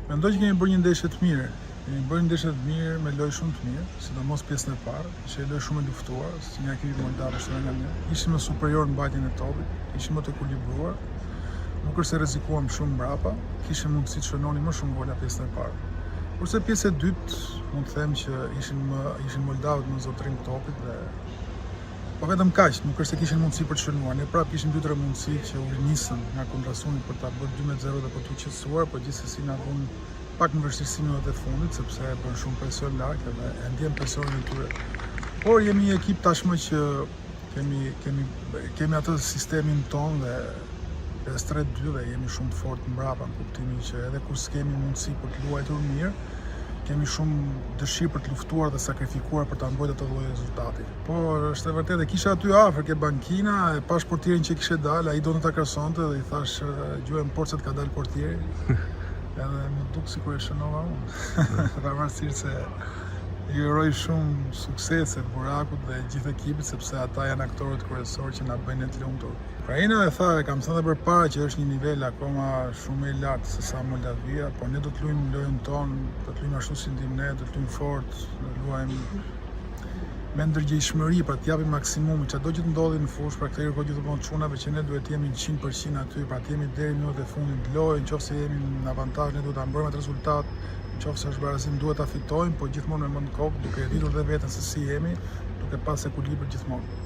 Mendoj që kemi bërë një ndeshje të mirë. Kemi bërë një ndeshje të mirë me lojë shumë të mirë, sidomos pjesën e parë. Ishte lojë shumë e luftuar, si një ekip Moldavë është nga ne. Ishim më superior në mbajtjen e topit, ishim më të ekuilibruar. Nuk është se rrezikuam shumë mbrapa, kishim mundësi të shënonim më shumë gola pjesën e parë. Kurse pjesë e dytë, mund të them që ishin Moldavët më zotërim topit dhe po vetëm kaq, nuk është se kishin mundësi për të shënuar. Ne prapë kishim 2-3 mundësi që u nisën nga kontrasuni për ta bërë 2-0 dhe për t'u qetësuar, por gjithsesi na vënë pak në vështirësi në minutat e fundit sepse bën shumë presion lart dhe e ndjen presionin e tyre. Por jemi një ekip tashmë që kemi atë sistemin ton dhe 5-3-2 dhe jemi shumë të fortë mbrapa në kuptimin që edhe kur s'kemi mundësi për të luajtur mirë, kemi shumë dëshirë për të luftuar dhe sakrifikuar për ta mbrojtur atë lloj rezultati. Por është e vërtetë, kisha aty afër ke bankina, e pash portierin që kishte dalë, ai donte ta krasonte dhe i thash gjuhem porcet ka dalë portieri. Edhe më duk sikur e shënova unë. Pavarësisht se i uroj shumë suksese Burakut dhe gjithë ekipit sepse ata janë aktorët kryesorë që na bëjnë të lumtur. Ukraina e tha, kam thënë edhe përpara që është një nivel akoma shumë i lartë se sa Moldavia, por ne do të luajmë lojën tonë, do të luajmë ashtu si ndim ne, do të luajmë fort, do të luajmë me ndërgjegjshmëri për të japim maksimumin, çdo që të ndodhi në fushë, pra këtë kërkoj gjithmonë çunave që ne duhet të jemi 100% aty, pra të jemi deri në minutën e fundit të lojës, nëse jemi në avantazh ne duhet ta mbrojmë atë rezultat, nëse është barazim duhet ta fitojmë, por gjithmonë me mend kokë, duke ditur dhe veten se si jemi, duke pas ekuilibër gjithmonë.